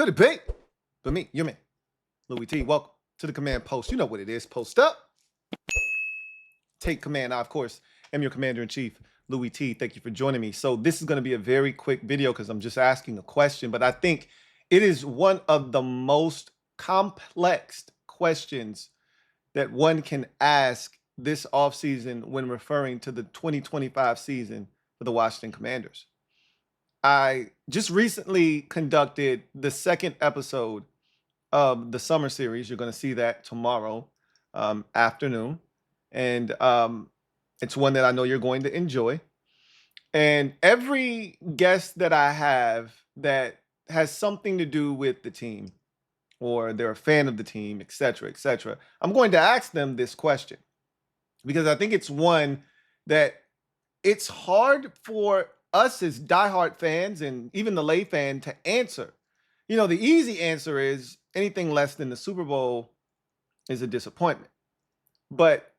Could it be? But me, your man, Louie T. Welcome to the command post. You know what it is. Post up. Take command. I, of course, am your commander-in-chief, Louie T. Thank you for joining me. So this is going to be a very quick video because I'm just asking a question, but I think it is one of the most complex questions that one can ask this offseason when referring to the 2025 season for the Washington Commanders. I just recently conducted the second episode of the summer series. You're going to see that tomorrow afternoon. And it's one that I know you're going to enjoy. And every guest that I have that has something to do with the team, or they're a fan of the team, et cetera, I'm going to ask them this question because I think it's one that it's hard for us as diehard fans and even the lay fan to answer. You know, the easy answer is anything less than the Super Bowl is a disappointment. But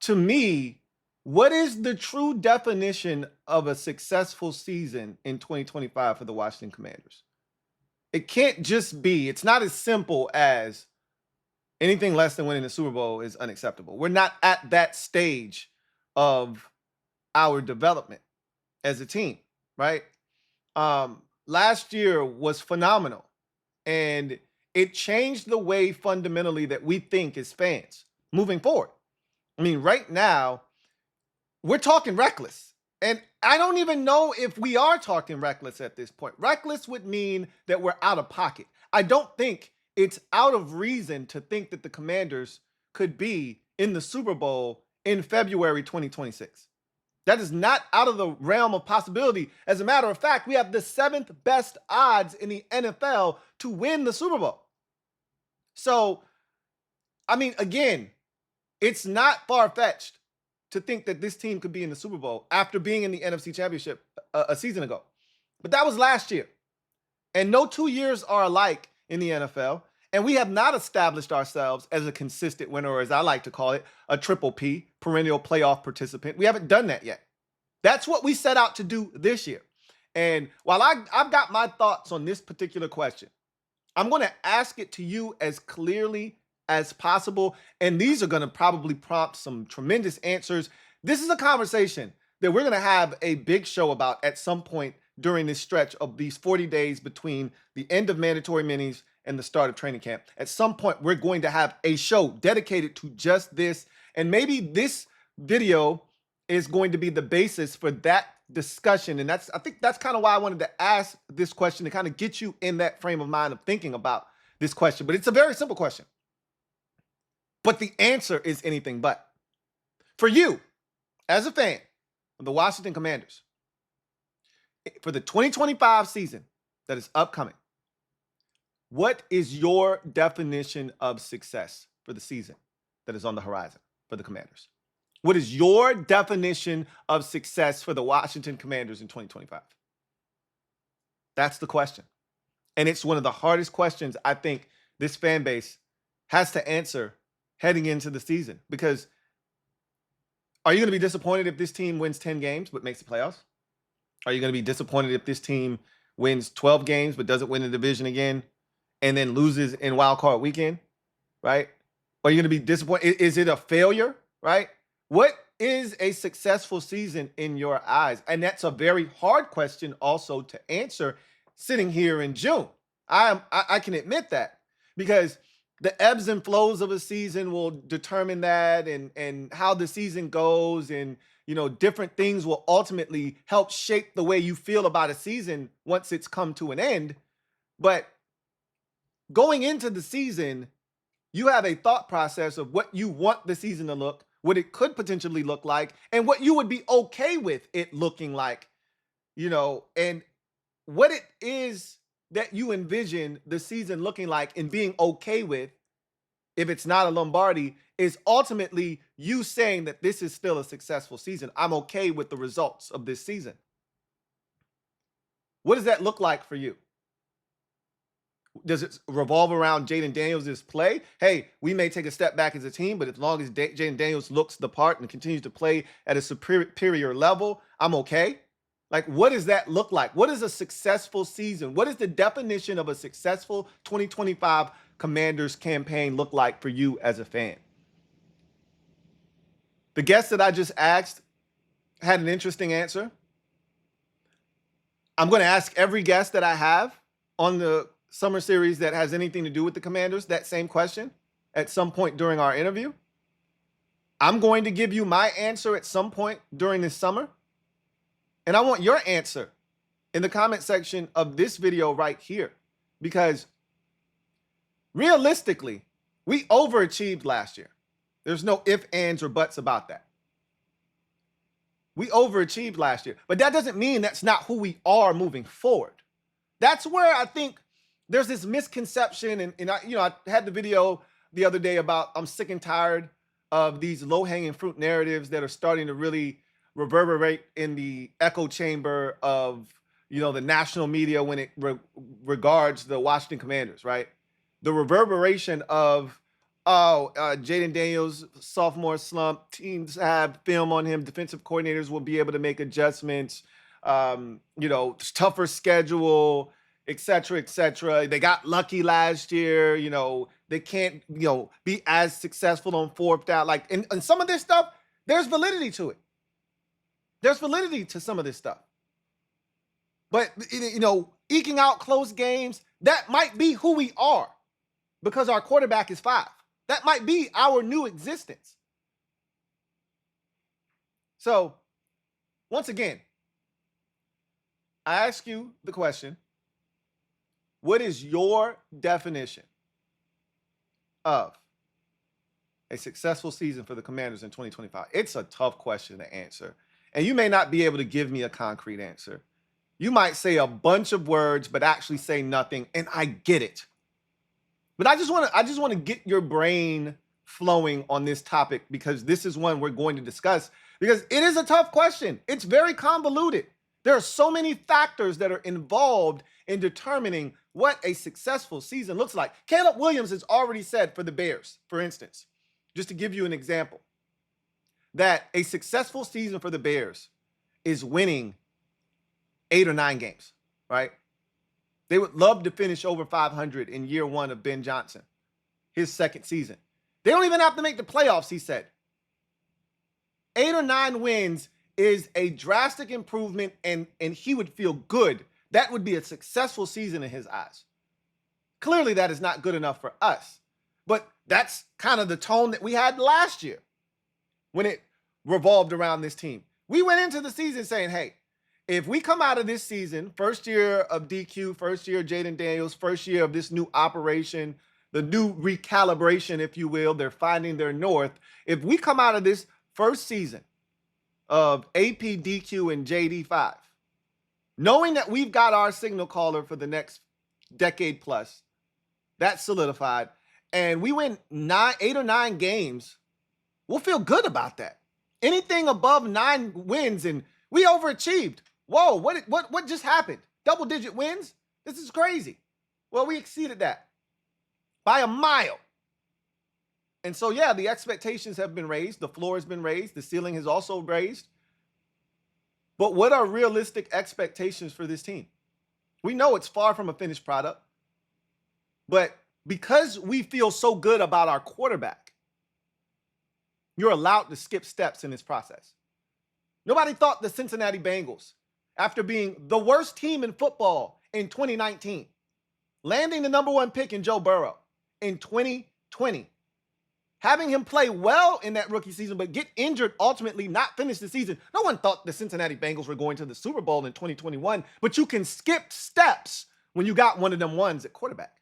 to me, what is the true definition of a successful season in 2025 for the Washington Commanders? It can't just be, it's not as simple as anything less than winning the Super Bowl is unacceptable. We're not at that stage of our development as a team, right? Last year was phenomenal, and it changed the way fundamentally that we think as fans moving forward. I mean, right now, we're talking reckless, and I don't even know if we are talking reckless at this point. Reckless would mean that we're out of pocket. I don't think it's out of reason to think that the Commanders could be in the Super Bowl in February 2026. That is not out of the realm of possibility. As a matter of fact, we have the 7th best odds in the NFL to win the Super Bowl. So, I mean, again, it's not far-fetched to think that this team could be in the Super Bowl after being in the NFC Championship a season ago. But that was last year. And no 2 years are alike in the NFL. And we have not established ourselves as a consistent winner, or as I like to call it, a triple P, perennial playoff participant. We haven't done that yet. That's what we set out to do this year. And while I've got my thoughts on this particular question, I'm going to ask it to you as clearly as possible. And these are going to probably prompt some tremendous answers. This is a conversation that we're going to have a big show about at some point during this stretch of these 40 days between the end of mandatory minis and the start of training camp. At some point, we're going to have a show dedicated to just this. And maybe this video is going to be the basis for that discussion. And I think that's kind of why I wanted to ask this question, to kind of get you in that frame of mind of thinking about this question. But it's a very simple question. But the answer is anything but. For you, as a fan of the Washington Commanders, for the 2025 season that is upcoming, what is your definition of success for the season that is on the horizon for the Commanders? What is your definition of success for the Washington Commanders in 2025? That's the question. And it's one of the hardest questions I think this fan base has to answer heading into the season. Because are you going to be disappointed if this team wins 10 games but makes the playoffs? Are you going to be disappointed if this team wins 12 games but doesn't win the division again and then loses in wild card weekend, right? Are you going to be disappointed? Is it a failure, right? What is a successful season in your eyes? And that's a very hard question also to answer sitting here in June. I can admit that, because the ebbs and flows of a season will determine that, and how the season goes, and different things will ultimately help shape the way you feel about a season once it's come to an end. But going into the season, you have a thought process of what you want the season to look, what it could potentially look like, and what you would be okay with it looking like, and what it is that you envision the season looking like and being okay with, if it's not a Lombardi, is ultimately you saying that this is still a successful season. I'm okay with the results of this season. What does that look like for you? Does it revolve around Jaden Daniels' play? Hey, we may take a step back as a team, but as long as Jaden Daniels looks the part and continues to play at a superior level, I'm okay. Like, what does that look like? What is a successful season? What is the definition of a successful 2025 Commanders campaign look like for you as a fan? The guest that I just asked had an interesting answer. I'm going to ask every guest that I have on the summer series that has anything to do with the Commanders that same question at some point during our interview. I'm going to give you my answer at some point during this summer. And I want your answer in the comment section of this video right here, because realistically, we overachieved last year. There's no ifs, ands, or buts about that. We overachieved last year, but that doesn't mean that's not who we are moving forward. That's where I think there's this misconception. And I had the video the other day about I'm sick and tired of these low-hanging fruit narratives that are starting to really reverberate in the echo chamber of, the national media when it regards the Washington Commanders, right? The reverberation of, Jaden Daniels, sophomore slump, teams have film on him, defensive coordinators will be able to make adjustments, tougher schedule, et cetera, et cetera. They got lucky last year, they can't, be as successful on fourth down. Like, and some of this stuff, there's validity to it. There's validity to some of this stuff. But, eking out close games, that might be who we are because our quarterback is 5. That might be our new existence. So, once again, I ask you the question, what is your definition of a successful season for the Commanders in 2025? It's a tough question to answer. And you may not be able to give me a concrete answer. You might say a bunch of words, but actually say nothing, and I get it. But I just want to get your brain flowing on this topic, because this is one we're going to discuss, because it is a tough question. It's very convoluted. There are so many factors that are involved in determining what a successful season looks like. Caleb Williams has already said for the Bears, for instance, just to give you an example, that a successful season for the Bears is winning 8 or 9 games, right? They would love to finish over 500 in year 1 of Ben Johnson, his second season. They don't even have to make the playoffs, he said. 8 or 9 wins is a drastic improvement, and he would feel good. That would be a successful season in his eyes. Clearly, that is not good enough for us. But that's kind of the tone that we had last year when it revolved around this team. We went into the season saying, hey, if we come out of this season, first year of DQ, first year of Jaden Daniels, first year of this new operation, the new recalibration, if you will, they're finding their north. If we come out of this first season of AP, DQ, and JD5, knowing that we've got our signal caller for the next decade plus, that's solidified, and we win 8 or 9 games, we'll feel good about that. Anything above 9 wins, and we overachieved. Whoa, what just happened? Double-digit wins? This is crazy. Well, we exceeded that by a mile. And so, yeah, the expectations have been raised. The floor has been raised. The ceiling has also raised. But what are realistic expectations for this team? We know it's far from a finished product. But because we feel so good about our quarterback, you're allowed to skip steps in this process. Nobody thought the Cincinnati Bengals, after being the worst team in football in 2019, landing the number 1 pick in Joe Burrow in 2020, having him play well in that rookie season, but get injured, ultimately not finish the season. No one thought the Cincinnati Bengals were going to the Super Bowl in 2021, but you can skip steps when you got one of them ones at quarterback.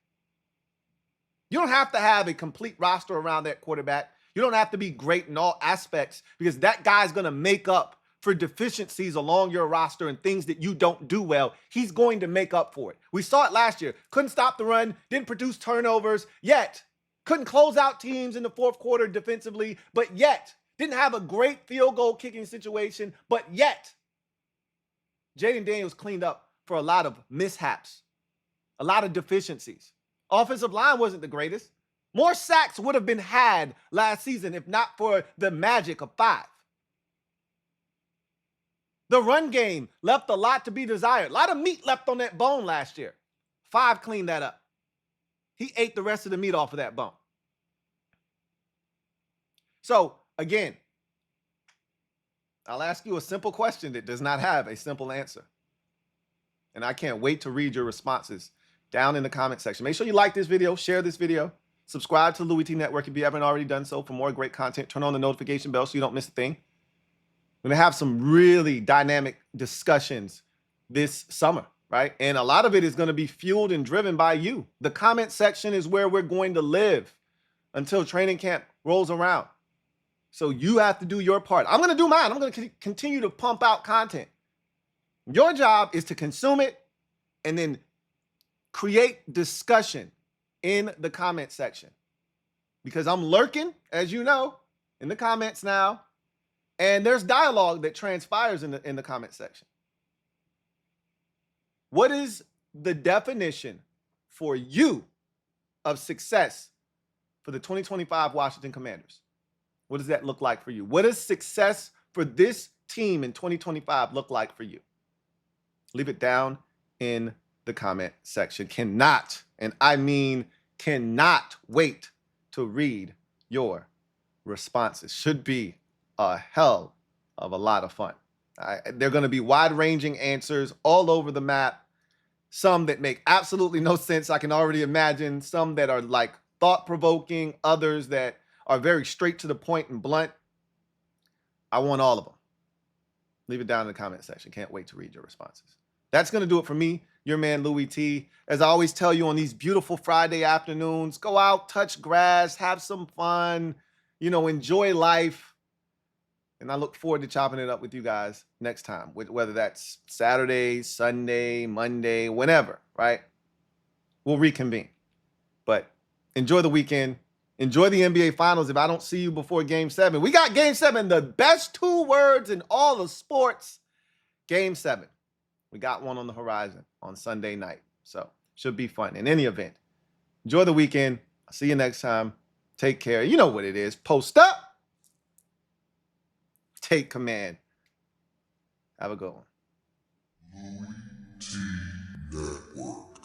You don't have to have a complete roster around that quarterback. You don't have to be great in all aspects, because that guy's going to make up for deficiencies along your roster and things that you don't do well. He's going to make up for it. We saw it last year. Couldn't stop the run, didn't produce turnovers, yet couldn't close out teams in the fourth quarter defensively, but yet didn't have a great field goal kicking situation, but yet Jaden Daniels cleaned up for a lot of mishaps, a lot of deficiencies. Offensive line wasn't the greatest. More sacks would have been had last season if not for the magic of 5. The run game left a lot to be desired. A lot of meat left on that bone last year. 5 cleaned that up. He ate the rest of the meat off of that bone. So, again, I'll ask you a simple question that does not have a simple answer. And I can't wait to read your responses down in the comment section. Make sure you like this video, share this video, subscribe to Louie T Network if you haven't already done so for more great content. Turn on the notification bell so you don't miss a thing. We're going to have some really dynamic discussions this summer, right? And a lot of it is going to be fueled and driven by you. The comment section is where we're going to live until training camp rolls around. So you have to do your part. I'm going to do mine. I'm going to continue to pump out content. Your job is to consume it and then create discussion in the comment section. Because I'm lurking, as you know, in the comments now. And there's dialogue that transpires in the comment section. What is the definition for you of success for the 2025 Washington Commanders? What does that look like for you? What does success for this team in 2025 look like for you? Leave it down in the comment section. Cannot, and I mean cannot wait to read your responses. Should be a hell of a lot of fun. They're going to be wide-ranging answers all over the map. Some that make absolutely no sense. I can already imagine some that are like thought-provoking, others that are very straight to the point and blunt. I want all of them. Leave it down in the comment section. Can't wait to read your responses. That's going to do it for me, your man Louie T. As I always tell you on these beautiful Friday afternoons, go out, touch grass, have some fun, enjoy life. And I look forward to chopping it up with you guys next time, whether that's Saturday, Sunday, Monday, whenever, right? We'll reconvene. But enjoy the weekend. Enjoy the NBA Finals if I don't see you before Game 7. We got Game 7, the best 2 words in all of sports. Game 7. We got one on the horizon on Sunday night. So should be fun. In any event, enjoy the weekend. I'll see you next time. Take care. You know what it is. Post up. Take command. Have a good one. LouieTeeNetwork.